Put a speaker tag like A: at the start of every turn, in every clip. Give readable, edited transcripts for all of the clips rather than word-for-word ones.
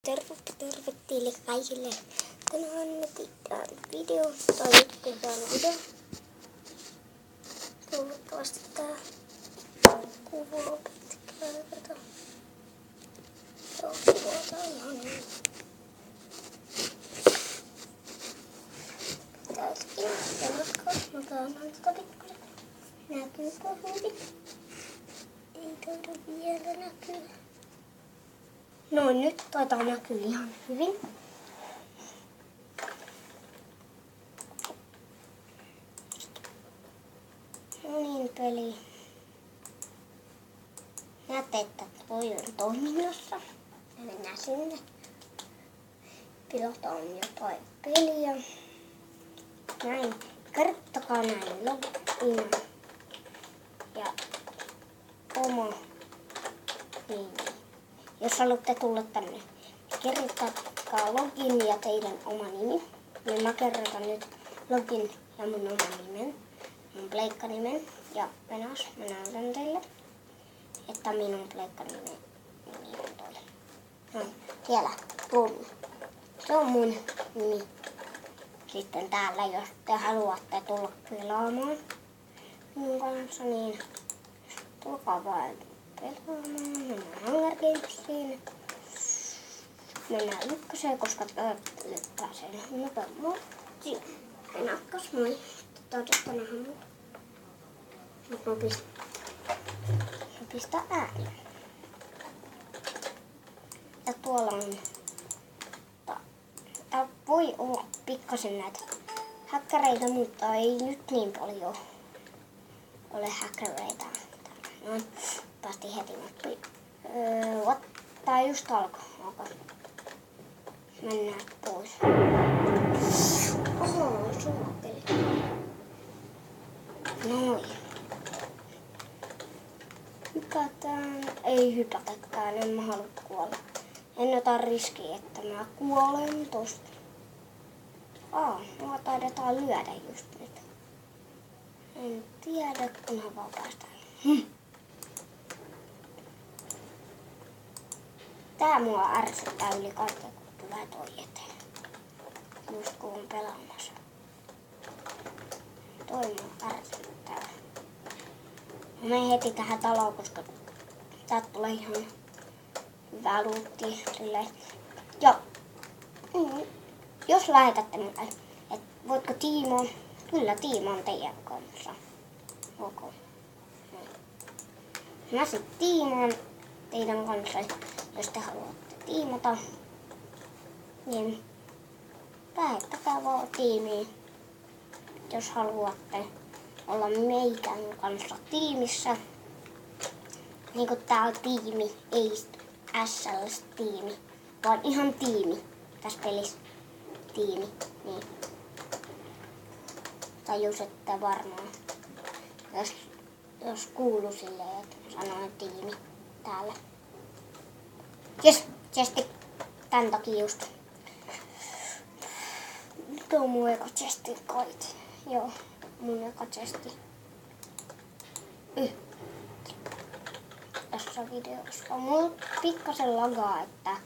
A: Terve teille kaikille. Tänään me tehdään video, tai nyt tehdään video. Toivottavasti tää kuvaa pitkään. Joo, kuvataan ihan niin. Täältäkin telakkaa. Mä käännän tätä pikkusen. Näkyykö hyvin? Ei taida vielä näkyä. Noin, nyt taitaa näkyä ihan hyvin. No niin, peli. Näette, että toi on toiminnassa. Mennään sinne. Pilataan jotain peliä. Näin. Kertokaa näin login. Ja oma nimi. Jos haluatte tulla tänne, kirjoittakaa login ja teidän oma nimi. Ja mä kerrotan nyt login ja mun oma nimen. Mun pleikkanimen ja venas. Mä näytän teille, että minun pleikkanimi on toi. No, siellä. Boom. Se on mun nimi. Sitten täällä, jos te haluatte tulla pelaamaan minun kanssa, niin tulkaa vain pelaamaan. Mennään Hunger Gamesiin. Mennään ykköseen, koska pääsee nopeammin. Nakkas, moi. Toivottavasti nähdään mut. Nyt mä pistän ääniä. Ja tuolla on... Tää voi olla pikkasen näitä häkkäreitä, mutta ei nyt niin paljon ole häkkäreitä. No, päästiin heti nappiin. Tää just alkoi. Mennään pois. Oho, suukkeli. Noin. Hypätään. Ei hypätäkään, en mä halua kuolla. En ota riskiä, että mä kuolen tosta. Mua taidetaan lyödä just nyt. En tiedä, kunhan vaan päästään. Tää mua ärsyttää yli kaikkea, kun tulee toi eteen. Just kun on pelaamassa. Toi mua ärsyttää. Mä menen heti tähän taloon, koska täältä tulee ihan hyvää luuttia. Ja jos lähetätte mulle, että voitko tiimoa, kyllä tiimoon teidän kanssa. Ok. Mä sit tiimoon teidän kanssa, jos te haluatte tiimata. Niin lähettäkää vaan tiimiin, jos haluatte olla meikän kanssa tiimissä. Niinku tää on tiimi, ei SLS-tiimi, vaan ihan tiimi tässä pelissä. Tiimi, niin. Tajusitte varmaan, jos kuuluu silleen, että sanoin tiimi täällä. Jes, chesti. Tän takia just. Nyt on mun eka chesti kait. Joo, mun eka chesti. Tässä videossa. Mulla pikkasen lagaa, että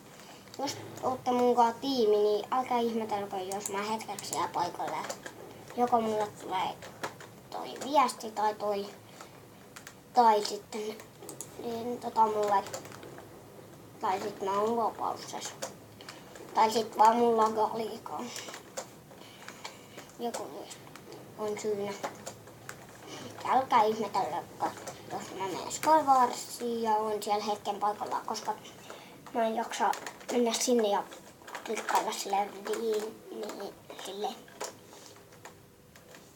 A: jos ootte munkaan tiimi, niin älkää ihmetelkö, jos mä hetkeksi jää paikalle. Joko mulle tulee toi viesti tai sitten niin, mulle, tai sit mä oon vapauksessa. Tai sit vaan mun lagaa liikaa. Joku on syynä. Älkää ihmetelkö, jos mä menen Skywarsiin ja on siellä hetken paikalla, koska mä en jaksa mennä sinne ja klikkailla silleen,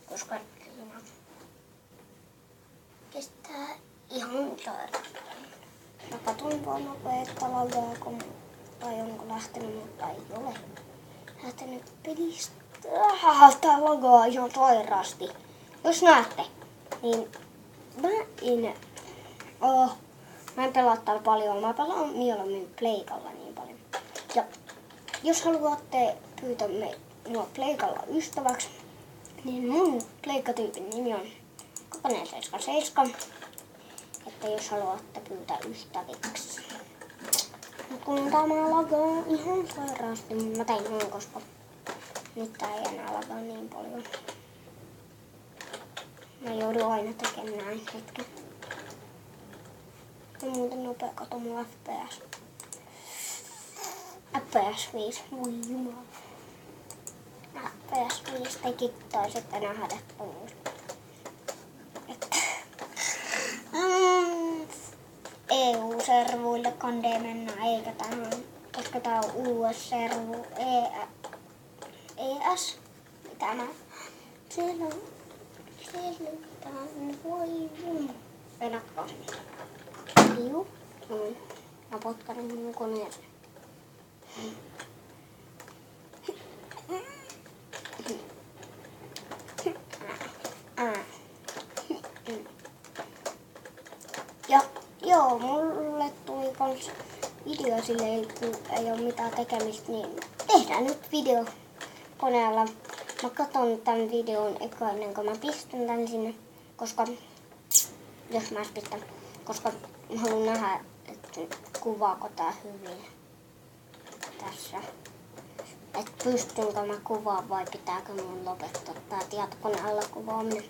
A: koska kestää ihan sairaan. Mä katson vaan nopeeta lagaako tai onko lähtenyt, mutta ei ole lähtenyt pelistä. Tää lagaa ihan sairaasti. Jos näette, niin mä en pelaa täällä paljon. Mä pelaan mieluummin pleikalla niin paljon. Ja jos haluatte pyytää minua pleikalla ystäväksi, niin mun pleikkatyypin nimi on Kokonen77. Että jos haluatte pyytää ystäviksi. kun tämä lagaa ihan sairaasti, mutta mä tein noin, koska nyt tää ei enää lagaa niin paljon. Mä joudun aina tekemään näin hetken. Ja muuten nopea kato mun FPS. FPS 5, voi jumala. FPS 5 teki toiset nähdä tuommoista. EU-servuille kandee mennä, eikä tähän, koska tää on US-servu, ES, mitä mä, siellä on, voi jumala. Venakko. Juu, noin. Mä potkarin minun koneeseen. Ja joo, mulle tuli kans video silleen, kun ei oo mitään tekemistä, niin tehdään nyt video koneella. Mä katon tän videon eka ennen kuin mä pistän tän sinne, koska jos mä pistän, koska mä haluan nähdä, että kuvaako tää hyvin tässä. Että pystynkö mä kuvaamaan vai pitääkö mun lopettaa tää tietokoneella kuvaaminen.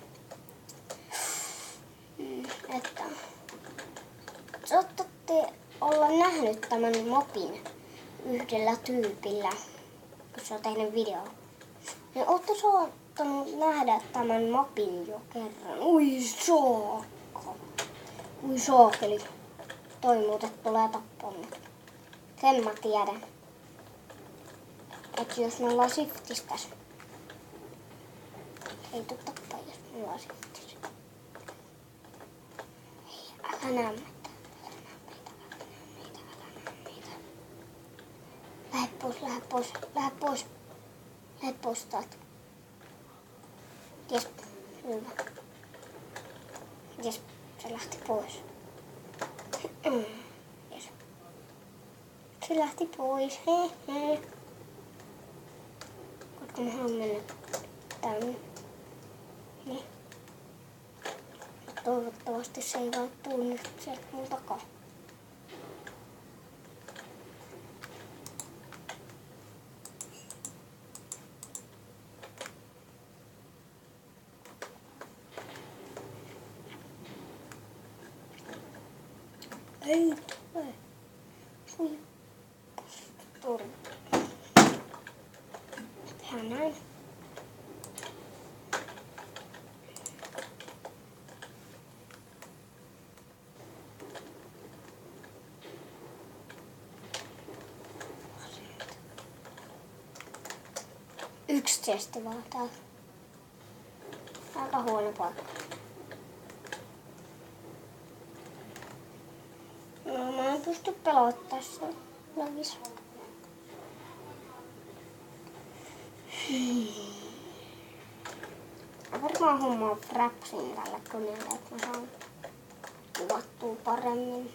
A: Että saattatte olla nähnyt tämän mopin yhdellä tyypillä, kun se on tehnyt video. Ja ootte saattanut nähdä tämän mopin jo kerran. Ui saakka. Ui saakeli. Toi muuten tulee tappamaan. Sen mä tiedän. Et jos me ollaan shiftistas. Ei tuu tappaa, jos me ollaan shiftis. Älä näe meitä. Lähde pois täältä. Jes, hyvä. Jes, se lähti pois. Jes. Se lähti pois. Koska mä haluan mennä tänne. Niin. Toivottavasti se ei vaan tuu nyt sieltä mun takaa. Ei tule. Sui. Turva. Tehdään näin. Yksi testi vaan täällä. Aika huono paikka. No, mä en pysty pelaamaan tässä lagissa. Mä varmaan hommaan frapsin tällä koneella, että mä saan kuvattua paremmin.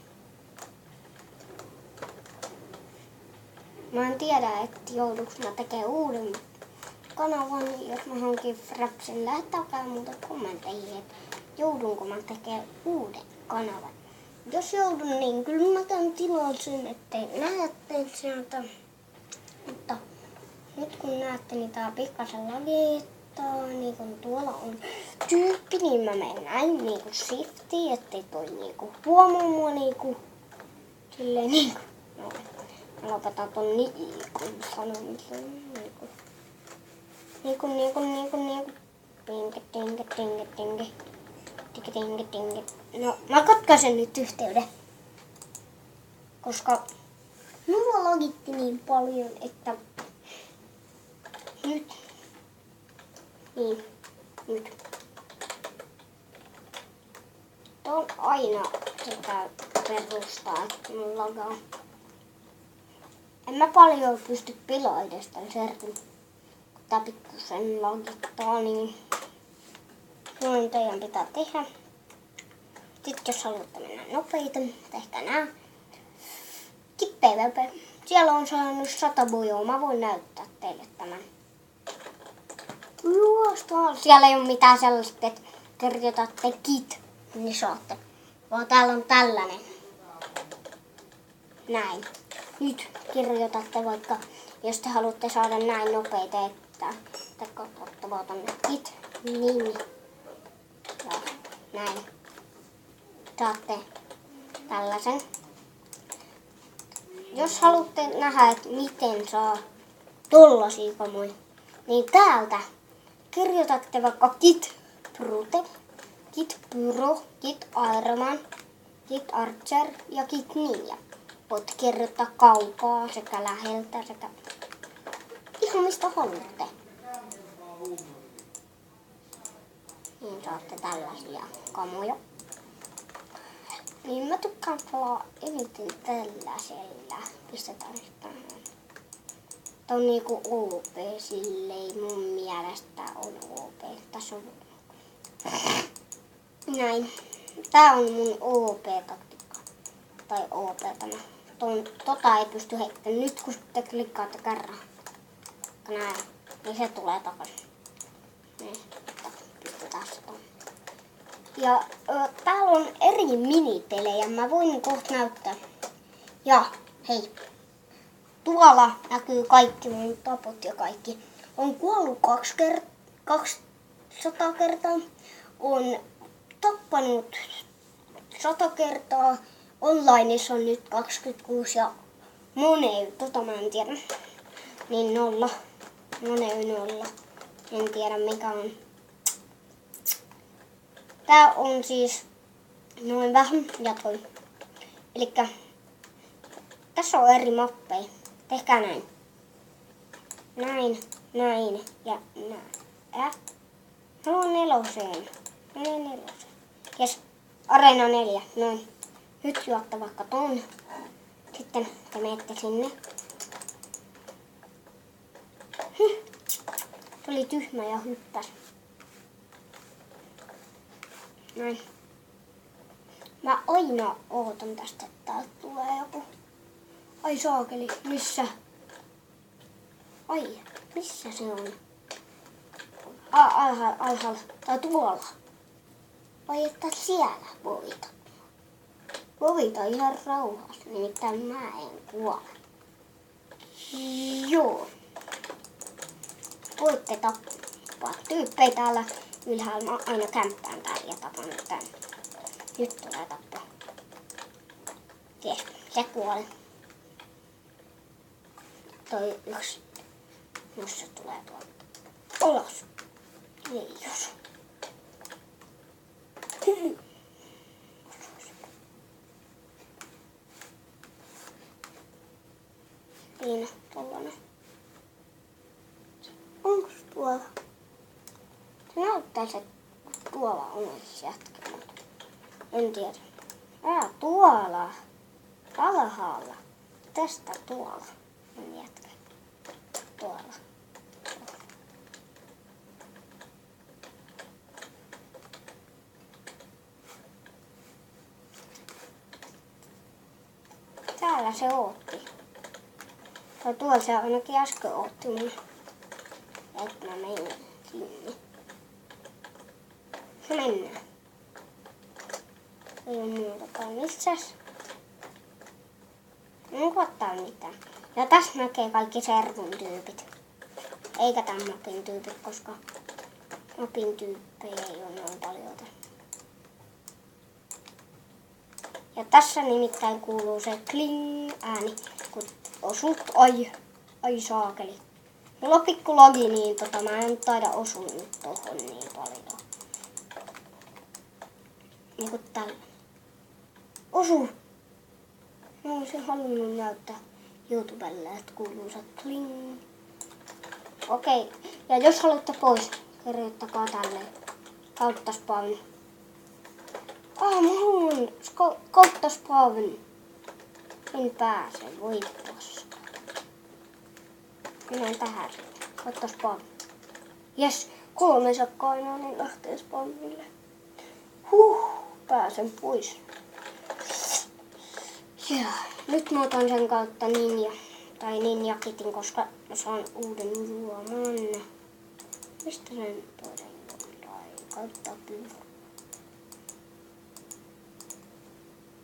A: Mä en tiedä, että jouduks mä tekemään uuden kanavan, jos mä hankin frapsin. Lähettäkää muuten kommentteihin, että joudunko mä tekemään uuden kanavan. Jos joudun, niin kyllä mä tän tilaan sen, ettei näette sieltä. Mutta nyt kun näette, niin tää pikkasen lagittaa, niin kun tuolla on tyyppi, niin mä menen näin niinku shiftiin, ettei toi niinku huomaa mua niinku silleen niinku. No, mä lopetan ton niikun sanomisen niinku. Niinku. Tinke. No, mä katkaisen nyt yhteyden. Koska mulla lagitti niin paljon, että nyt. Tuo on aina sitä perustaa, että mun lagaa. En mä paljon pysty pilaa edes tän servun. Kun tää pikkusen lagittaa, niin noin teidän pitää tehdä. Sitten jos haluatte mennä nopeita, tehkää nää. PvP. Siellä on saanut 100 bujoa. Mä voin näyttää teille tämän. Juostaan. Siellä ei ole mitään sellaista, että kirjoitatte kit, niin saatte. Vaan täällä on tällainen. Näin. nyt kirjoitatte vaikka, jos te haluatte saada näin nopeita, että ottavaa tonne kit-nimi. Ja näin. Saatte tällaisen. Jos haluatte nähdä, että miten saa tollasia kamoja, niin täältä kirjoitatte vaikka Kit Brute, Kit Pyro, Kit Ironman, Kit Archer ja Kit Ninja. Voitte kirjoittaa kaukaa sekä läheltä sekä ihan mistä haluatte. Niin saatte tällaisia kamoja. Niin mä tykkään pelaa eniten tällaisella. Pistetään tähän. Tää on niinku OP silleen. Mun mielestä on OP. Tässä on näin. Tää on mun OP-taktiikka. Tai OP tämä. Tota ei pysty heittämään. Nyt kun te klikkaatte kerran. Näin. Niin se tulee takaisin. Niin. Pistetään se tonne. Ja täällä on eri minipelejä. Mä voin kohta näyttää. Ja hei. Tuolla näkyy kaikki mun tapot ja kaikki. On kuollut 200 kertaa. On tappanut 100 kertaa. Onlineissa on nyt 26 ja moneen, mä en tiedä. Niin 0. Moneen 0. En tiedä mikä on. Tää on siis noin vähän ja toi. Elikkä tässä on eri mappeja. Tehkää näin. Näin, näin ja näin. Haluan 4. Mene 4. Jes, Areena 4. Noin. Nyt juotta vaikka ton. Sitten te menette sinne. Tuli tyhmä ja hyppäsi. Näin. Mä aina ootan tästä, että täältä tulee joku. Ai saakeli, missä? Ai, missä se on? Alhaalla, tai tuolla. Vai että siellä vovita. Vovita ihan rauhassa, nimittäin mä en kuole. Joo. Voitte tappaa tyyppejä täällä ylhäällä. Mä aina kämppään täällä ja tapan tän. Nyt tulee tappaa. Jes, se kuoli. Toi yksi. Jos se tulee tuolta ulos. Ei jos. Siinä, tollanen. Onko tuolla? Se näyttäisi, että tuolla on jätkä. En tiedä. Tuolla. Alhaalla. Tästä tuolla on jätkä. Tuolla. Täällä se ootti. Tai tuolla se ainakin äsken ootti mun. Että mä menin sinne. Se mennään. Ei oo muutakaan. Missäs? Onko täällä mitään? Ja tässä näkee kaikki servun tyypit. Eikä tämän mapin tyypit, koska mapin tyyppejä ei ole noin paljon. Ja tässä nimittäin kuuluu se kling ääni, kun osut ai saakeli. Mulla on pikku lagi, niin mä en taida osua nyt tohon niin paljon. Niinku tällä. Osu! Mä olisin halunnut näyttää YouTubelle, että kuuluu se kling. Okei, ja jos haluatte pois, kirjoittakaa tälleen. Kautta spawn. Mä haluan kautta spawn. En pääse, voi paska. Mennään tähän. Kautta spawn. Jes, 3 sakkaa aina, niin lähtee spawnille. Pääsen pois. Ja nyt mä otan sen kautta ninja. Tai ninjakitin, koska mä saan uuden juoman. Mistä sen toinen jollain kautta pyydä?